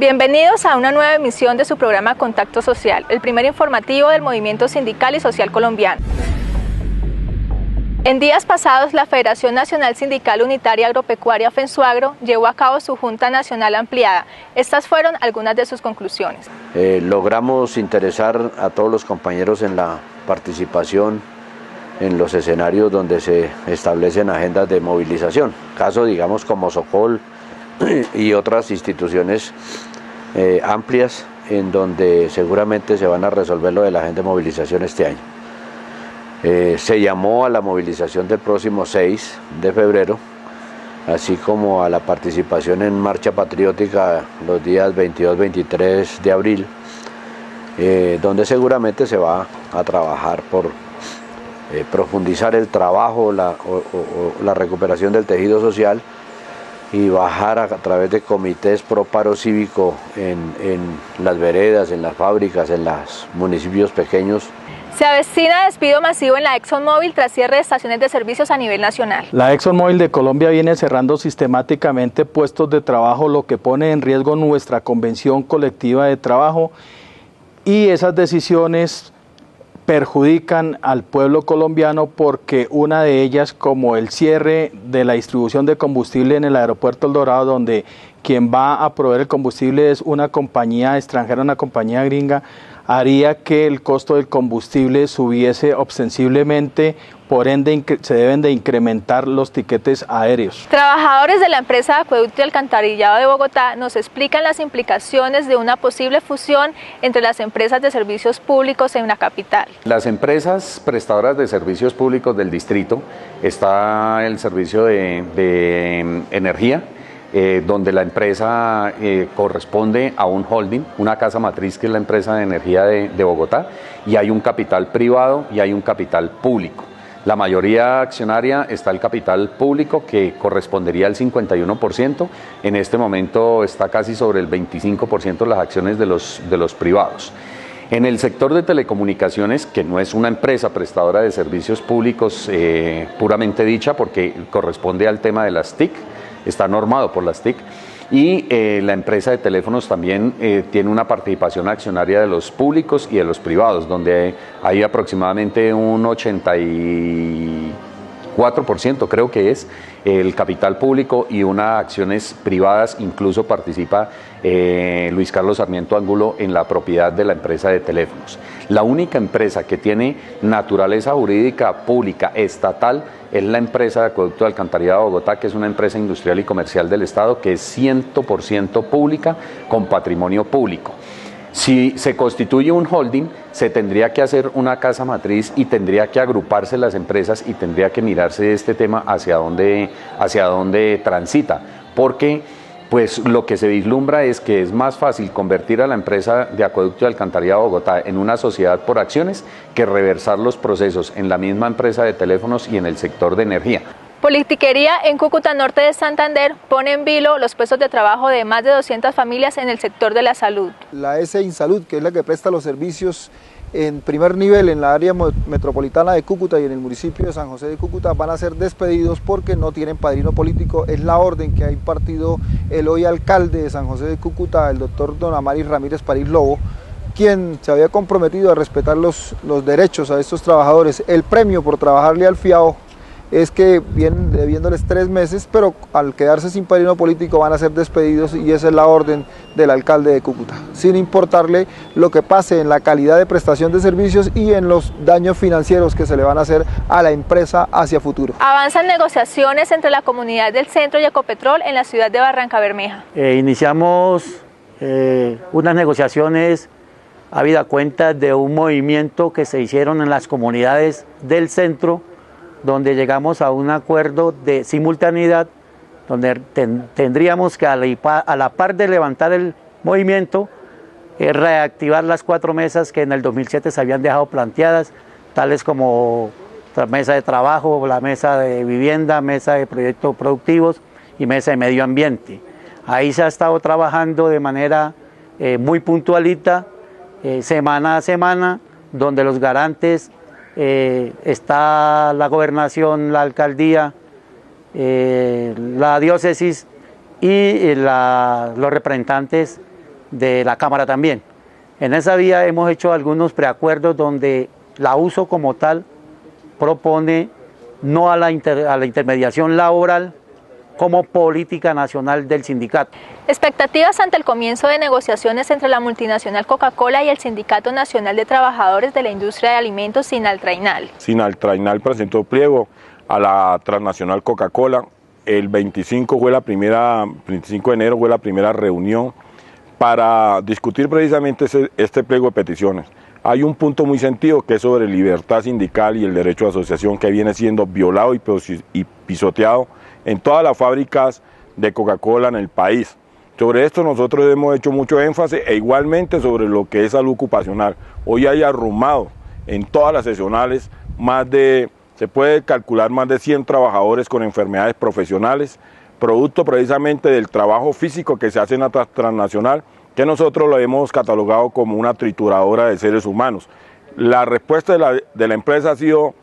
Bienvenidos a una nueva emisión de su programa Contacto Social, el primer informativo del movimiento sindical y social colombiano. En días pasados, la Federación Nacional Sindical Unitaria Agropecuaria FENSUAGRO llevó a cabo su Junta Nacional Ampliada. Estas fueron algunas de sus conclusiones. Logramos interesar a todos los compañeros en la participación en los escenarios donde se establecen agendas de movilización, caso digamos como Socol y otras instituciones amplias en donde seguramente se van a resolver lo de la agenda de movilización este año. Se llamó a la movilización del próximo 6 de febrero, así como a la participación en Marcha Patriótica los días 22-23 de abril, donde seguramente se va a trabajar por profundizar el trabajo, la recuperación del tejido social y bajar a través de comités pro paro cívico en las veredas, en las fábricas, en los municipios pequeños. Se avecina despido masivo en la ExxonMobil tras cierre de estaciones de servicios a nivel nacional. La ExxonMobil de Colombia viene cerrando sistemáticamente puestos de trabajo, lo que pone en riesgo nuestra convención colectiva de trabajo, y esas decisiones perjudican al pueblo colombiano porque una de ellas, como el cierre de la distribución de combustible en el aeropuerto El Dorado, donde quien va a proveer el combustible es una compañía extranjera, una compañía gringa, haría que el costo del combustible subiese ostensiblemente, por ende se deben de incrementar los tiquetes aéreos. Trabajadores de la empresa de acueducto y alcantarillado de Bogotá nos explican las implicaciones de una posible fusión entre las empresas de servicios públicos en la capital. Las empresas prestadoras de servicios públicos del distrito, está el servicio de energía, donde la empresa corresponde a un holding, una casa matriz que es la empresa de energía de Bogotá, y hay un capital privado y hay un capital público. La mayoría accionaria está el capital público, que correspondería al 51%, en este momento está casi sobre el 25% las acciones de los privados. En el sector de telecomunicaciones, que no es una empresa prestadora de servicios públicos puramente dicha, porque corresponde al tema de las TIC, está normado por las TIC, y la empresa de teléfonos también tiene una participación accionaria de los públicos y de los privados, donde hay aproximadamente un 84%, creo que es, el capital público, y unas acciones privadas. Incluso participa Luis Carlos Sarmiento Angulo en la propiedad de la empresa de teléfonos. La única empresa que tiene naturaleza jurídica pública estatal es la empresa de acueducto de alcantarillado de Bogotá, que es una empresa industrial y comercial del Estado, que es 100% pública, con patrimonio público. Si se constituye un holding, se tendría que hacer una casa matriz y tendría que agruparse las empresas y tendría que mirarse este tema hacia dónde transita, porque pues lo que se vislumbra es que es más fácil convertir a la empresa de acueducto y alcantarillado de Bogotá en una sociedad por acciones que reversar los procesos en la misma empresa de teléfonos y en el sector de energía. Politiquería en Cúcuta Norte de Santander pone en vilo los puestos de trabajo de más de 200 familias en el sector de la salud. La SINSalud, que es la que presta los servicios en primer nivel en la área metropolitana de Cúcuta y en el municipio de San José de Cúcuta, van a ser despedidos porque no tienen padrino político. Es la orden que ha impartido el hoy alcalde de San José de Cúcuta, el doctor Don Amaris Ramírez París Lobo, quien se había comprometido a respetar los derechos a estos trabajadores. El premio por trabajarle al FIAO es que vienen debiéndoles 3 meses, pero al quedarse sin padrino político van a ser despedidos, y esa es la orden del alcalde de Cúcuta, sin importarle lo que pase en la calidad de prestación de servicios y en los daños financieros que se le van a hacer a la empresa hacia futuro. Avanzan negociaciones entre la comunidad del centro y Ecopetrol en la ciudad de Barrancabermeja. Iniciamos unas negociaciones habida cuenta de un movimiento que se hicieron en las comunidades del centro, donde llegamos a un acuerdo de simultaneidad, donde tendríamos que a la par de levantar el movimiento, reactivar las 4 mesas que en el 2007 se habían dejado planteadas, tales como la mesa de trabajo, la mesa de vivienda, mesa de proyectos productivos y mesa de medio ambiente. Ahí se ha estado trabajando de manera muy puntualita, semana a semana, donde los garantes está la gobernación, la alcaldía, la diócesis y los representantes de la Cámara también. En esa vía hemos hecho algunos preacuerdos donde la USO como tal propone no a la intermediación laboral como política nacional del sindicato. Expectativas ante el comienzo de negociaciones entre la multinacional Coca-Cola y el Sindicato Nacional de Trabajadores de la Industria de Alimentos, Sinaltrainal. Sinaltrainal presentó pliego a la transnacional Coca-Cola. El 25 de enero fue la primera reunión para discutir precisamente este pliego de peticiones. Hay un punto muy sentido que es sobre libertad sindical y el derecho de asociación que viene siendo violado y pisoteado en todas las fábricas de Coca-Cola en el país. Sobre esto nosotros hemos hecho mucho énfasis e igualmente sobre lo que es salud ocupacional. Hoy hay arrumado en todas las seccionales se puede calcular más de 100 trabajadores con enfermedades profesionales, producto precisamente del trabajo físico que se hace en la transnacional, que nosotros lo hemos catalogado como una trituradora de seres humanos. La respuesta de la empresa ha sido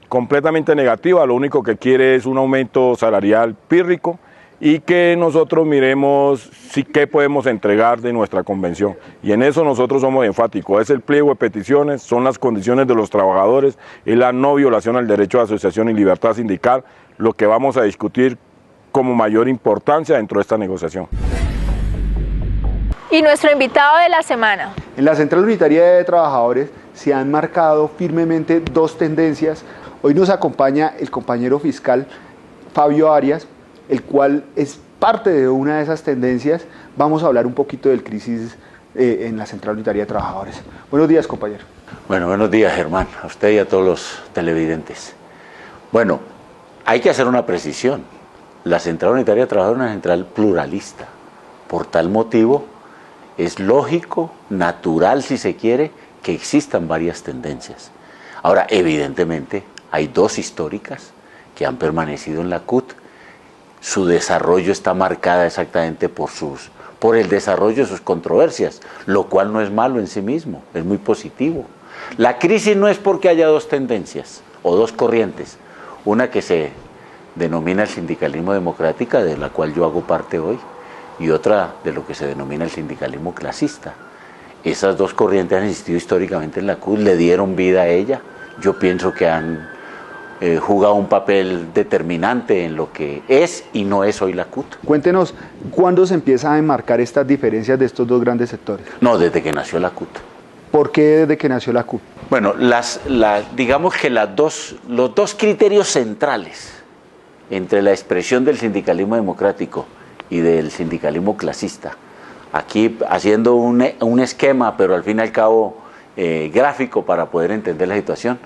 completamente negativa, lo único que quiere es un aumento salarial pírrico y que nosotros miremos qué podemos entregar de nuestra convención. Y en eso nosotros somos enfáticos, es el pliego de peticiones, son las condiciones de los trabajadores, es la no violación al derecho de asociación y libertad sindical, lo que vamos a discutir como mayor importancia dentro de esta negociación. Y nuestro invitado de la semana. En la Central Unitaria de Trabajadores se han marcado firmemente dos tendencias. Hoy nos acompaña el compañero fiscal Fabio Arias, el cual es parte de una de esas tendencias. Vamos a hablar un poquito del crisis en la Central Unitaria de Trabajadores. Buenos días, compañero. Bueno, buenos días, Germán, a usted y a todos los televidentes. Bueno, hay que hacer una precisión. La Central Unitaria de Trabajadores es una central pluralista. Por tal motivo, es lógico, natural, si se quiere, que existan varias tendencias. Ahora, evidentemente, hay dos históricas que han permanecido en la CUT. Su desarrollo está marcada exactamente por el desarrollo de sus controversias, lo cual no es malo en sí mismo, es muy positivo. La crisis no es porque haya dos tendencias o dos corrientes, una que se denomina el sindicalismo democrático, de la cual yo hago parte hoy, y otra de lo que se denomina el sindicalismo clasista. Esas dos corrientes han existido históricamente en la CUT, le dieron vida a ella. Yo pienso que han jugado un papel determinante en lo que es y no es hoy la CUT. Cuéntenos, ¿cuándo se empieza a enmarcar estas diferencias de estos dos grandes sectores? No, desde que nació la CUT. ¿Por qué desde que nació la CUT? Bueno, digamos que los dos criterios centrales entre la expresión del sindicalismo democrático y del sindicalismo clasista, aquí haciendo un esquema, pero al fin y al cabo gráfico para poder entender la situación.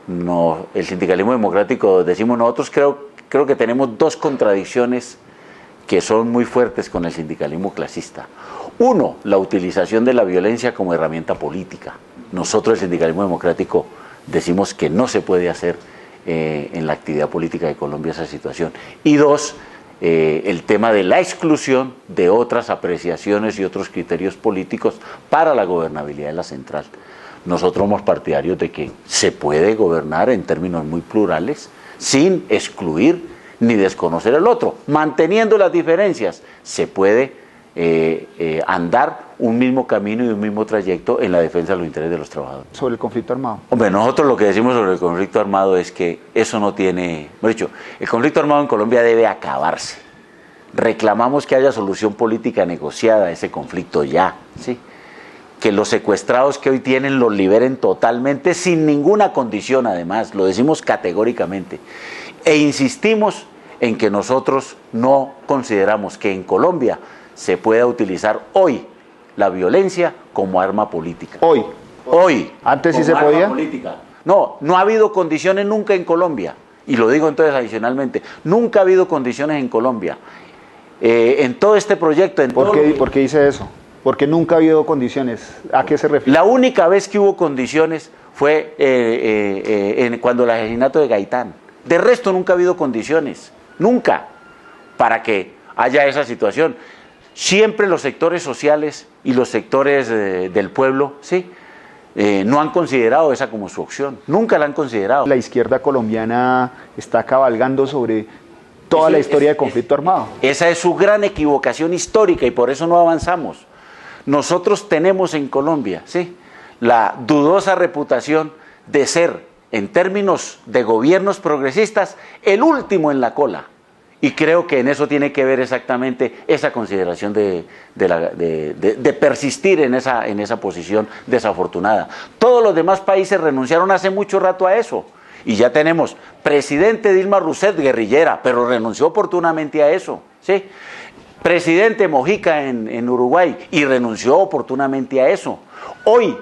No, el sindicalismo democrático, decimos nosotros, creo que tenemos dos contradicciones que son muy fuertes con el sindicalismo clasista. Uno, la utilización de la violencia como herramienta política. Nosotros, el sindicalismo democrático, decimos que no se puede hacer en la actividad política de Colombia esa situación. Y dos, el tema de la exclusión de otras apreciaciones y otros criterios políticos para la gobernabilidad de la central. Nosotros somos partidarios de que se puede gobernar en términos muy plurales, sin excluir ni desconocer el otro. Manteniendo las diferencias, se puede andar un mismo camino y un mismo trayecto en la defensa de los intereses de los trabajadores. Sobre el conflicto armado. Hombre, nosotros lo que decimos sobre el conflicto armado es que eso no tiene... Mejor dicho, el conflicto armado en Colombia debe acabarse. Reclamamos que haya solución política negociada a ese conflicto ya, ¿sí? Que los secuestrados que hoy tienen los liberen totalmente, sin ninguna condición además, lo decimos categóricamente. E insistimos en que nosotros no consideramos que en Colombia se pueda utilizar hoy la violencia como arma política. Hoy. Hoy. ¿Antes sí se podía? No, no ha habido condiciones nunca en Colombia. Y lo digo entonces adicionalmente, nunca ha habido condiciones en Colombia. En todo este proyecto... ¿Por qué dice eso? Porque nunca ha habido condiciones. ¿A qué se refiere? La única vez que hubo condiciones fue cuando el asesinato de Gaitán. De resto nunca ha habido condiciones, nunca, para que haya esa situación. Siempre los sectores sociales y los sectores del pueblo, sí, no han considerado esa como su opción, nunca la han considerado. La izquierda colombiana está cabalgando sobre la historia del conflicto armado. Esa es su gran equivocación histórica y por eso no avanzamos. Nosotros tenemos en Colombia, ¿sí?, la dudosa reputación de ser, en términos de gobiernos progresistas, el último en la cola. Y creo que en eso tiene que ver exactamente esa consideración de persistir en esa posición desafortunada. Todos los demás países renunciaron hace mucho rato a eso. Y ya tenemos presidente Dilma Rousseff, guerrillera, pero renunció oportunamente a eso, ¿sí? Presidente Mojica en Uruguay y renunció oportunamente a eso. Hoy,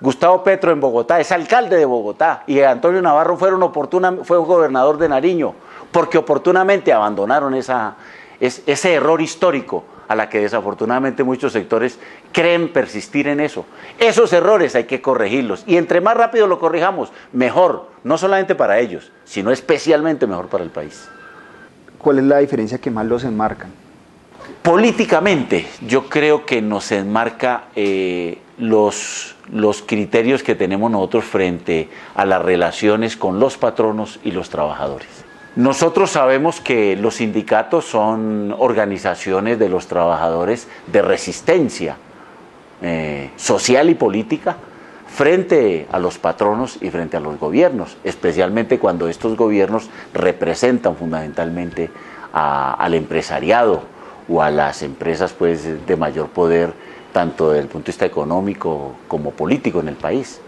Gustavo Petro en Bogotá es alcalde de Bogotá y Antonio Navarro fue gobernador de Nariño, porque oportunamente abandonaron ese error histórico a la que desafortunadamente muchos sectores creen persistir en eso. Esos errores hay que corregirlos y entre más rápido lo corrijamos, mejor, no solamente para ellos, sino especialmente mejor para el país. ¿Cuál es la diferencia que más los enmarcan? Políticamente, yo creo que nos enmarca los criterios que tenemos nosotros frente a las relaciones con los patronos y los trabajadores. Nosotros sabemos que los sindicatos son organizaciones de los trabajadores de resistencia social y política frente a los patronos y frente a los gobiernos, especialmente cuando estos gobiernos representan fundamentalmente al empresariado o a las empresas pues, de mayor poder, tanto desde el punto de vista económico como político en el país.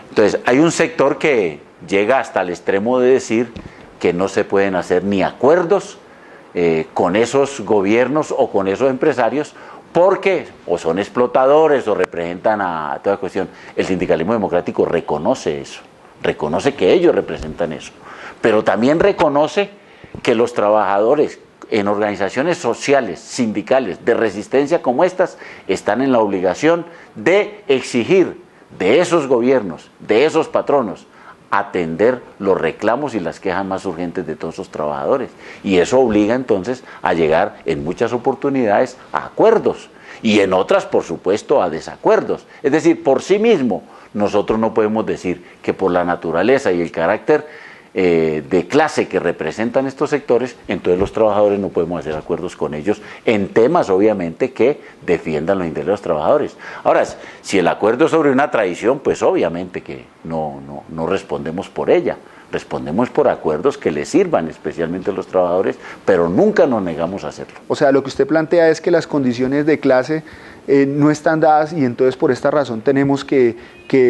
Entonces, hay un sector que llega hasta el extremo de decir que no se pueden hacer ni acuerdos con esos gobiernos o con esos empresarios porque o son explotadores o representan a toda cuestión. El sindicalismo democrático reconoce eso, reconoce que ellos representan eso, pero también reconoce que los trabajadores en organizaciones sociales, sindicales, de resistencia como estas, están en la obligación de exigir de esos gobiernos, de esos patronos, atender los reclamos y las quejas más urgentes de todos esos trabajadores. Y eso obliga entonces a llegar en muchas oportunidades a acuerdos y en otras, por supuesto, a desacuerdos. Es decir, por sí mismo, nosotros no podemos decir que por la naturaleza y el carácter de clase que representan estos sectores, entonces los trabajadores no podemos hacer acuerdos con ellos en temas, obviamente, que defiendan los intereses de los trabajadores. Ahora, si el acuerdo es sobre una tradición, pues obviamente que no respondemos por ella, respondemos por acuerdos que les sirvan especialmente a los trabajadores, pero nunca nos negamos a hacerlo. O sea, lo que usted plantea es que las condiciones de clase no están dadas y entonces por esta razón tenemos que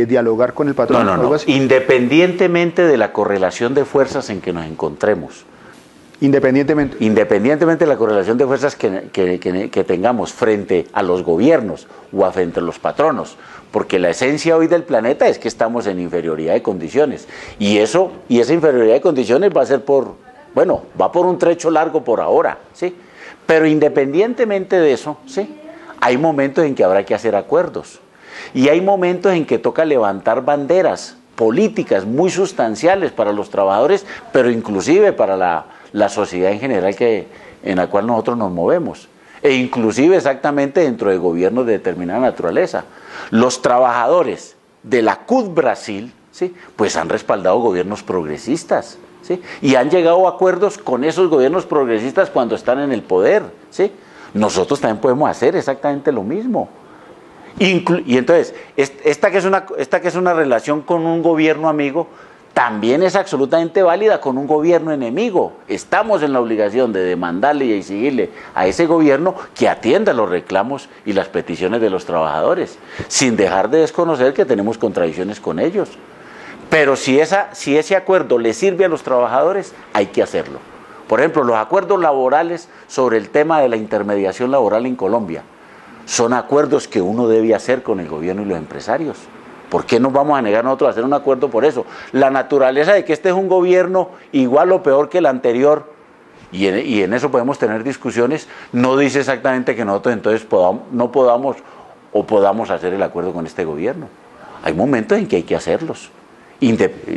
dialogar con el patrón. No. Independientemente de la correlación de fuerzas en que nos encontremos. Independientemente de la correlación de fuerzas que tengamos frente a los gobiernos o frente a los patronos, porque la esencia hoy del planeta es que estamos en inferioridad de condiciones y esa inferioridad de condiciones va a ser va por un trecho largo por ahora, ¿sí? Pero independientemente de eso, ¿sí?, hay momentos en que habrá que hacer acuerdos y hay momentos en que toca levantar banderas políticas muy sustanciales para los trabajadores, pero inclusive para la sociedad en general en la cual nosotros nos movemos, e inclusive exactamente dentro de gobiernos de determinada naturaleza. Los trabajadores de la CUT Brasil, ¿sí?, pues han respaldado gobiernos progresistas, ¿sí?, y han llegado a acuerdos con esos gobiernos progresistas cuando están en el poder, ¿sí? Nosotros también podemos hacer exactamente lo mismo. Y entonces, esta que es una relación con un gobierno amigo, también es absolutamente válida con un gobierno enemigo. Estamos en la obligación de demandarle y exigirle a ese gobierno que atienda los reclamos y las peticiones de los trabajadores, sin dejar de desconocer que tenemos contradicciones con ellos. Pero si ese acuerdo le sirve a los trabajadores, hay que hacerlo. Por ejemplo, los acuerdos laborales sobre el tema de la intermediación laboral en Colombia son acuerdos que uno debe hacer con el gobierno y los empresarios. ¿Por qué nos vamos a negar nosotros a hacer un acuerdo por eso? La naturaleza de que este es un gobierno igual o peor que el anterior, y en eso podemos tener discusiones, no dice exactamente que nosotros entonces no podamos o podamos hacer el acuerdo con este gobierno. Hay momentos en que hay que hacerlos.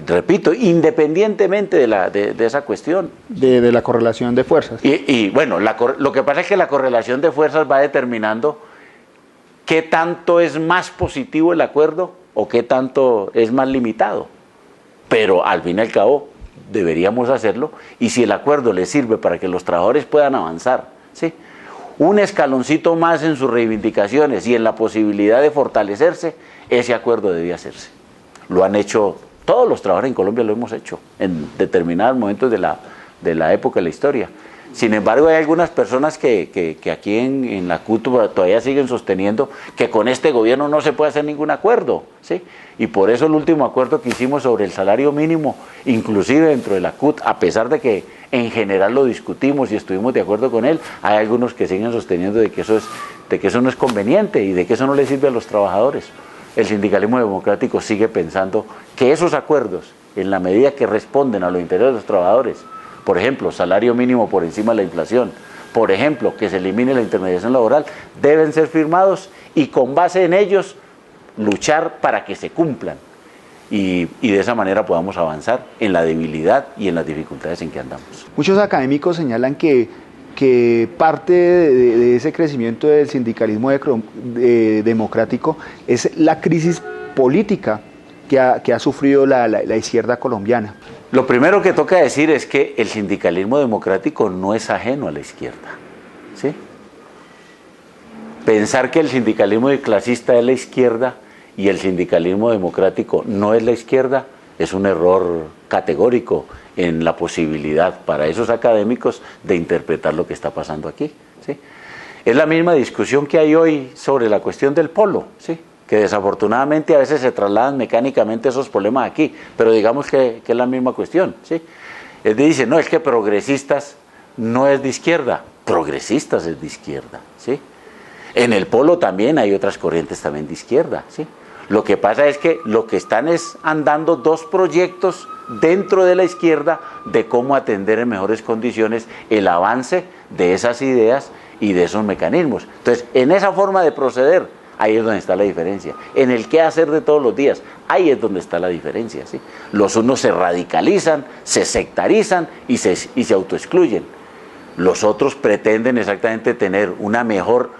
Repito, independientemente de esa cuestión. De la correlación de fuerzas. Y bueno, lo que pasa es que la correlación de fuerzas va determinando qué tanto es más positivo el acuerdo o qué tanto es más limitado. Pero al fin y al cabo deberíamos hacerlo, y si el acuerdo le sirve para que los trabajadores puedan avanzar, ¿sí?, un escaloncito más en sus reivindicaciones y en la posibilidad de fortalecerse, ese acuerdo debía hacerse. Lo han hecho todos los trabajadores en Colombia, lo hemos hecho en determinados momentos de la época de la historia. Sin embargo, hay algunas personas que aquí en la CUT todavía siguen sosteniendo que con este gobierno no se puede hacer ningún acuerdo, ¿sí? Y por eso el último acuerdo que hicimos sobre el salario mínimo, inclusive dentro de la CUT, a pesar de que en general lo discutimos y estuvimos de acuerdo con él, hay algunos que siguen sosteniendo de que eso no es conveniente y de que eso no le sirve a los trabajadores. El sindicalismo democrático sigue pensando que esos acuerdos, en la medida que responden a los intereses de los trabajadores, por ejemplo, salario mínimo por encima de la inflación, por ejemplo, que se elimine la intermediación laboral, deben ser firmados y con base en ellos luchar para que se cumplan y de esa manera podamos avanzar en la debilidad y en las dificultades en que andamos. Muchos académicos señalan que parte de ese crecimiento del sindicalismo democrático es la crisis política que ha sufrido la izquierda colombiana. Lo primero que toca decir es que el sindicalismo democrático no es ajeno a la izquierda, ¿sí? Pensar que el sindicalismo clasista es la izquierda y el sindicalismo democrático no es la izquierda es un error categórico en la posibilidad para esos académicos de interpretar lo que está pasando aquí, ¿sí? Es la misma discusión que hay hoy sobre la cuestión del polo, ¿sí? Que desafortunadamente a veces se trasladan mecánicamente esos problemas aquí, pero digamos que es la misma cuestión, ¿sí? Él dice, no, es que progresistas no es de izquierda, progresistas es de izquierda, ¿sí? En el polo también hay otras corrientes también de izquierda, ¿sí? Lo que pasa es que lo que están es andando dos proyectos dentro de la izquierda de cómo atender en mejores condiciones el avance de esas ideas y de esos mecanismos. Entonces, en esa forma de proceder, ahí es donde está la diferencia. En el qué hacer de todos los días, ahí es donde está la diferencia, ¿sí? Los unos se radicalizan, se sectarizan y se autoexcluyen. Los otros pretenden exactamente tener una mejor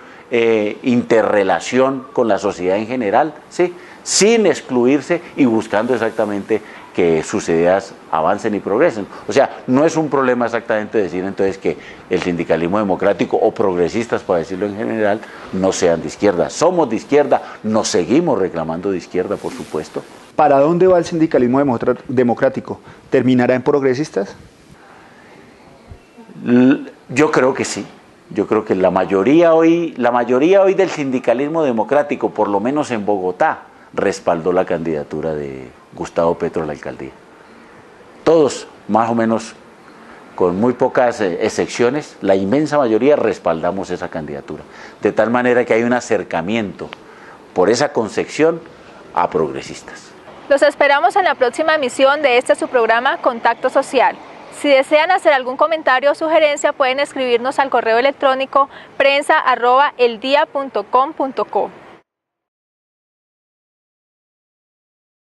interrelación con la sociedad en general, ¿sí? Sin excluirse y buscando exactamente que sus ideas avancen y progresen. O sea, no es un problema exactamente decir entonces que el sindicalismo democrático o progresistas, para decirlo en general, no sean de izquierda. Somos de izquierda, nos seguimos reclamando de izquierda, por supuesto. ¿Para dónde va el sindicalismo democrático? ¿Terminará en progresistas? Yo creo que sí. Yo creo que la mayoría hoy del sindicalismo democrático, por lo menos en Bogotá, respaldó la candidatura de Gustavo Petro a la alcaldía. Todos, más o menos, con muy pocas excepciones, la inmensa mayoría respaldamos esa candidatura. De tal manera que hay un acercamiento por esa concepción a progresistas. Los esperamos en la próxima emisión de su programa Contacto Social. Si desean hacer algún comentario o sugerencia, pueden escribirnos al correo electrónico prensa@eldia.com.co.